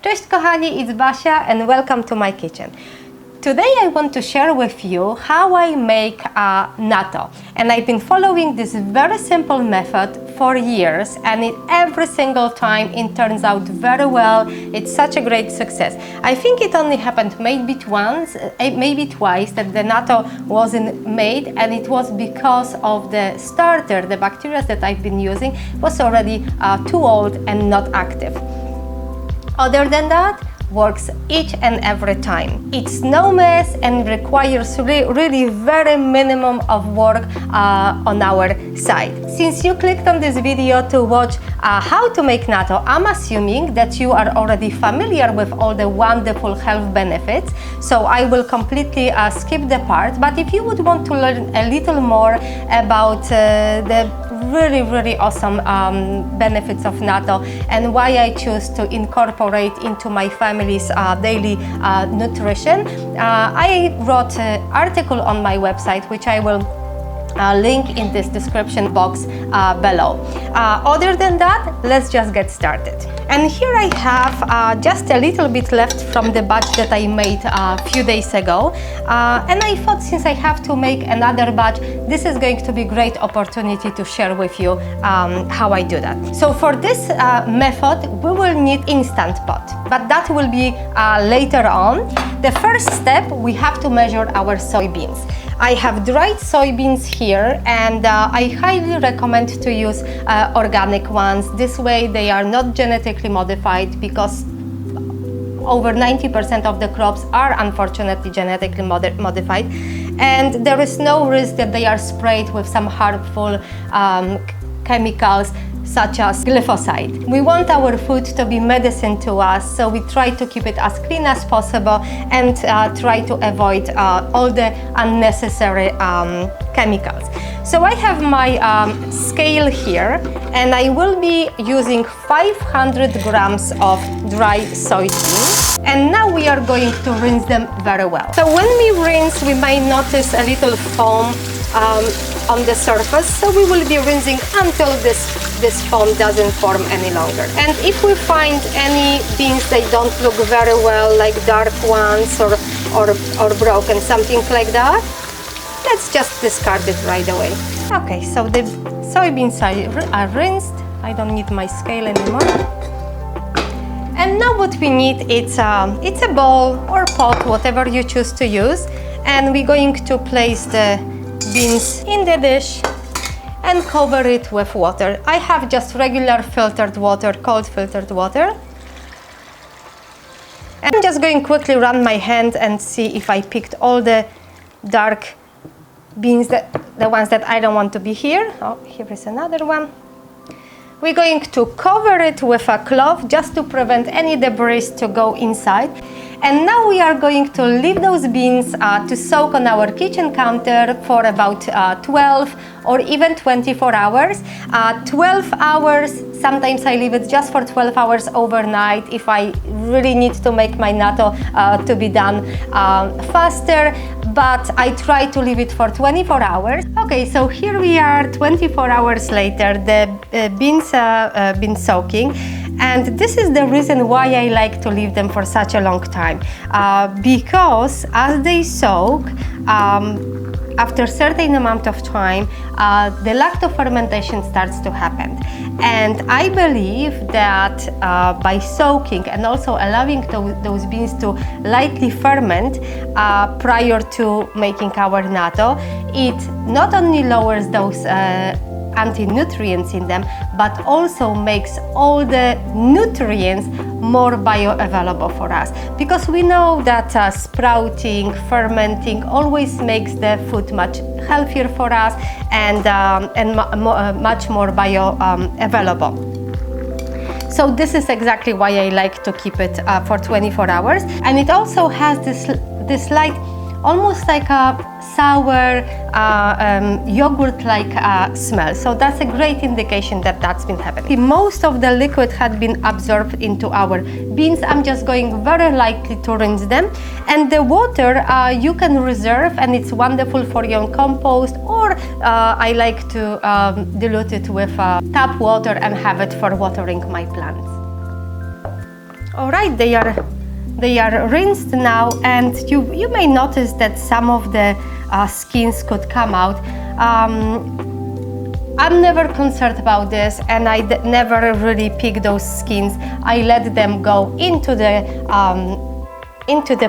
Cześć kochani, it's Basia and welcome to my kitchen. Today I want to share with you how I make a natto. And I've been following this very simple method for years, and every single time it turns out very well. It's such a great success. I think it only happened maybe once, maybe twice that the natto wasn't made, and it was because of the starter, the bacteria that I've been using was already too old and not active. Other than that, works each and every time. It's no mess and requires really very minimum of work on our side. Since you clicked on this video to watch how to make natto, I'm assuming that you are already familiar with all the wonderful health benefits, so I will completely skip the part. But if you would want to learn a little more about the really awesome benefits of natto and why I choose to incorporate into my family's daily nutrition, I wrote an article on my website, which I will link in this description box below. Other than that, let's just get started. And here I have just a little bit left from the batch that I made a few days ago. And I thought, since I have to make another batch, this is going to be a great opportunity to share with you how I do that. So for this method, we will need instant pot, but that will be later on. The first step, we have to measure our soybeans. I have dried soybeans here, and I highly recommend to use organic ones. This way they are not genetically modified, because over 90% of the crops are unfortunately genetically modified, and there is no risk that they are sprayed with some harmful chemicals such as glyphosate. We want our food to be medicine to us, so we try to keep it as clean as possible and try to avoid all the unnecessary chemicals. So I have my scale here, and I will be using 500 grams of dry soybeans. And now we are going to rinse them very well. So when we rinse, we might notice a little foam on the surface, so we will be rinsing until this foam doesn't form any longer. And if we find any beans that don't look very well, like dark ones or broken, something like that, let's just discard it right away. Okay, so the soybeans are rinsed. I don't need my scale anymore. And now what we need, it's a bowl or pot, whatever you choose to use, and we're going to place the beans in the dish and cover it with water. I have just regular filtered water, cold filtered water. And I'm just going to quickly run my hand and see if I picked all the dark beans, the ones that I don't want to be here. Oh, here is another one. We're going to cover it with a cloth just to prevent any debris to go inside. And now we are going to leave those beans to soak on our kitchen counter for about 12 or even 24 hours. 12 hours, sometimes I leave it just for 12 hours overnight if I really need to make my natto to be done faster, but I try to leave it for 24 hours. Okay, so here we are 24 hours later. The beans have been soaking. And this is the reason why I like to leave them for such a long time, because as they soak, after a certain amount of time, the lactofermentation starts to happen. And I believe that by soaking and also allowing those beans to lightly ferment prior to making our natto, it not only lowers those anti-nutrients in them, but also makes all the nutrients more bioavailable for us, because we know that sprouting, fermenting always makes the food much healthier for us and much more bioavailable. So this is exactly why I like to keep it for 24 hours. And it also has this light, almost like a sour yogurt-like smell. So that's a great indication that that's been happening. Most of the liquid had been absorbed into our beans. I'm just going very lightly to rinse them. And the water you can reserve, and it's wonderful for your compost, or I like to dilute it with tap water and have it for watering my plants. All right, they are rinsed now, and you may notice that some of the skins could come out. I'm never concerned about this, and I never really pick those skins. I let them go into the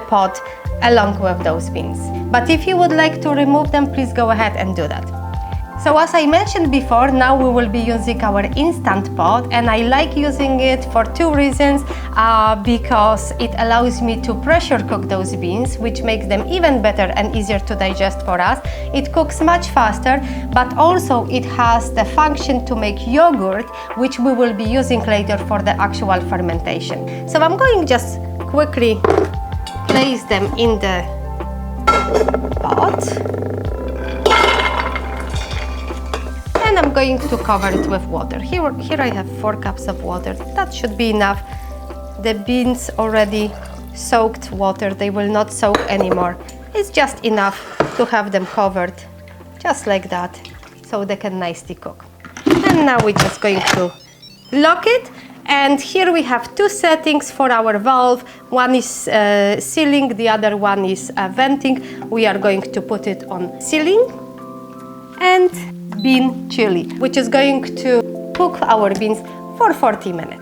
pot along with those beans. But if you would like to remove them, please go ahead and do that. So as I mentioned before, now we will be using our instant pot, and I like using it for two reasons. Because it allows me to pressure cook those beans, which makes them even better and easier to digest for us. It cooks much faster, but also it has the function to make yogurt, which we will be using later for the actual fermentation. So I'm going just quickly place them in the pot. And I'm going to cover it with water. Here I have 4 cups of water. That should be enough. The beans already soaked water. They will not soak anymore. It's just enough to have them covered, just like that, so they can nicely cook. And now we're just going to lock it. And here we have 2 settings for our valve. One is sealing, the other one is venting. We are going to put it on sealing. And bean chili, which is going to cook our beans for 40 minutes.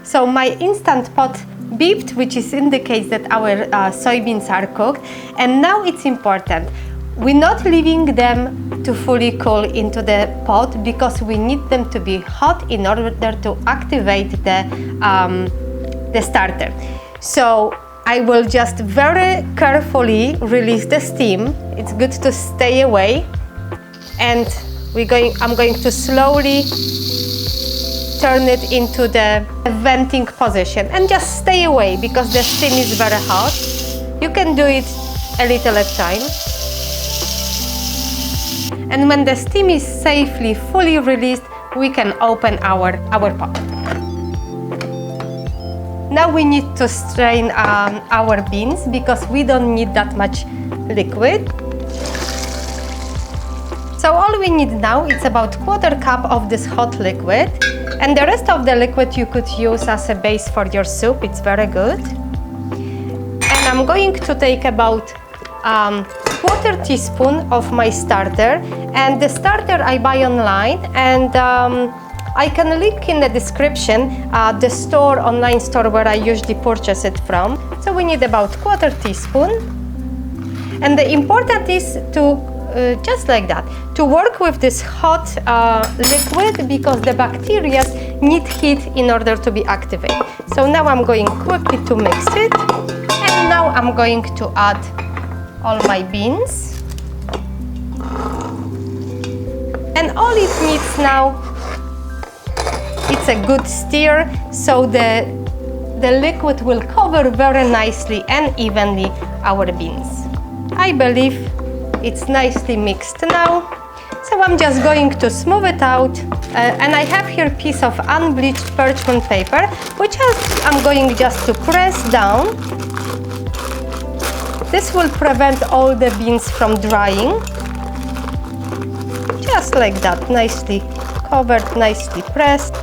So my instant pot beeped, which indicates that our soybeans are cooked. And now it's important. We're not leaving them to fully cool into the pot because we need them to be hot in order to activate the starter. So I will just very carefully release the steam. It's good to stay away. And I'm going to slowly turn it into the venting position and just stay away because the steam is very hot. You can do it a little at a time. And when the steam is safely, fully released, we can open our pot. Now we need to strain our beans because we don't need that much liquid. So all we need now is about 1/4 cup of this hot liquid, and the rest of the liquid you could use as a base for your soup. It's very good. And I'm going to take about 1/4 teaspoon of my starter, and the starter I buy online, and I can link in the description the online store where I usually purchase it from. So we need about 1/4 teaspoon, and the important is to just like that, to work with this hot liquid because the bacteria need heat in order to be activated. So now I'm going quickly to mix it, and now I'm going to add all my beans. And all it needs now, it's a good stir, so the liquid will cover very nicely and evenly our beans. I believe it's nicely mixed now, so I'm just going to smooth it out, and I have here a piece of unbleached parchment paper, which I'm going just to press down. This will prevent all the beans from drying, just like that, nicely covered, nicely pressed.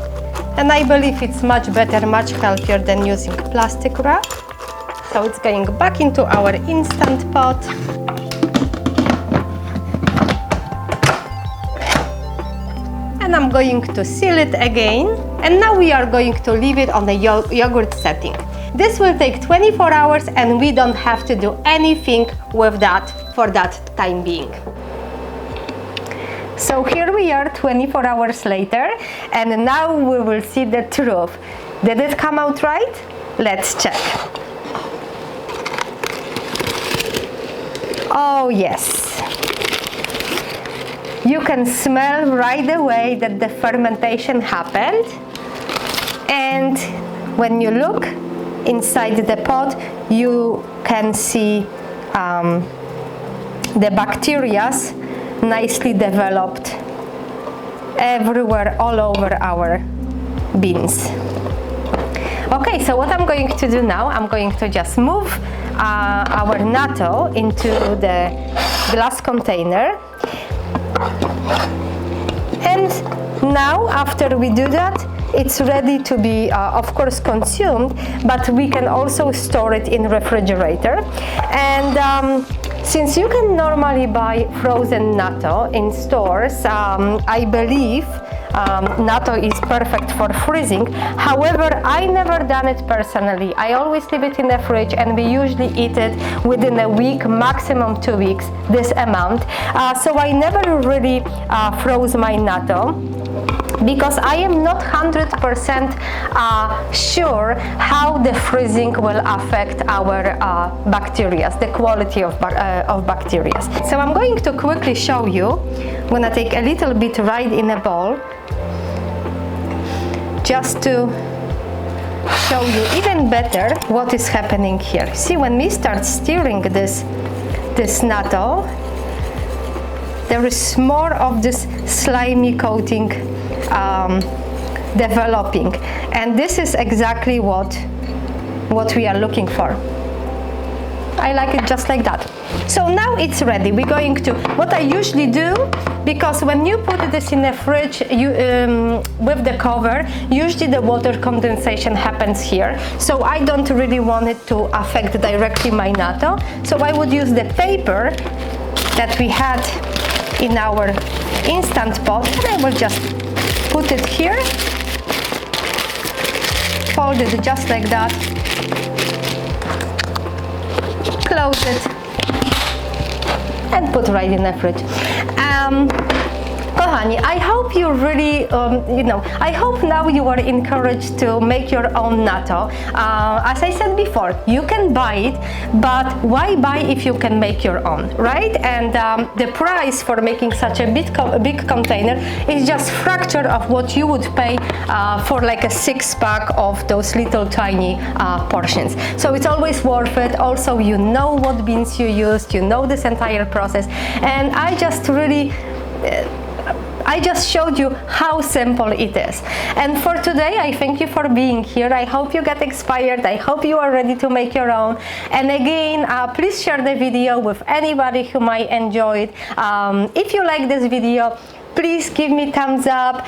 And I believe it's much better, much healthier than using plastic wrap. So it's going back into our instant pot. And I'm going to seal it again. And now we are going to leave it on the yogurt setting. This will take 24 hours and we don't have to do anything with that for that time being. So here we are 24 hours later, and now we will see the truth. Did it come out right? Let's check. Oh yes. You can smell right away that the fermentation happened, and when you look inside the pot, you can see the bacteria nicely developed everywhere, all over our beans. Okay, so what I'm going to do now, I'm going to just move our natto into the glass container. And now, after we do that, it's ready to be, of course, consumed, but we can also store it in refrigerator. And since you can normally buy frozen natto in stores, I believe natto is perfect for freezing. However, I never done it personally. I always leave it in the fridge, and we usually eat it within a week, maximum 2 weeks, this amount. So I never really froze my natto, because I am not 100% sure how the freezing will affect our bacteria, the quality of bacteria. So I'm going to quickly show you. I'm gonna take a little bit right in a bowl, just to show you even better what is happening here. See, when we start stirring this natto, there is more of this slimy coating developing, and this is exactly what we are looking for. I like it just like that. So now it's ready. We're going to, what I usually do, because when you put this in the fridge with the cover, usually the water condensation happens here, so I don't really want it to affect directly my natto. So I would use the paper that we had in our instant pot, and I will just put it here, fold it just like that, close it, and put right in the fridge. Kochani, I hope you really, I hope now you are encouraged to make your own natto. As I said before, you can buy it, but why buy if you can make your own, right? And the price for making such a big container is just fraction of what you would pay for like a 6-pack of those little tiny portions. So it's always worth it. Also, you know what beans you used, you know this entire process, and I just really I just showed you how simple it is. And for today, I thank you for being here. I hope you get inspired. I hope you are ready to make your own. And again, please share the video with anybody who might enjoy it. If you like this video, please give me thumbs up,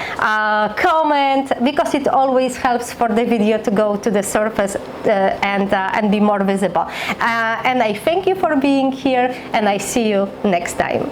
comment, because it always helps for the video to go to the surface and be more visible. And I thank you for being here, and I see you next time.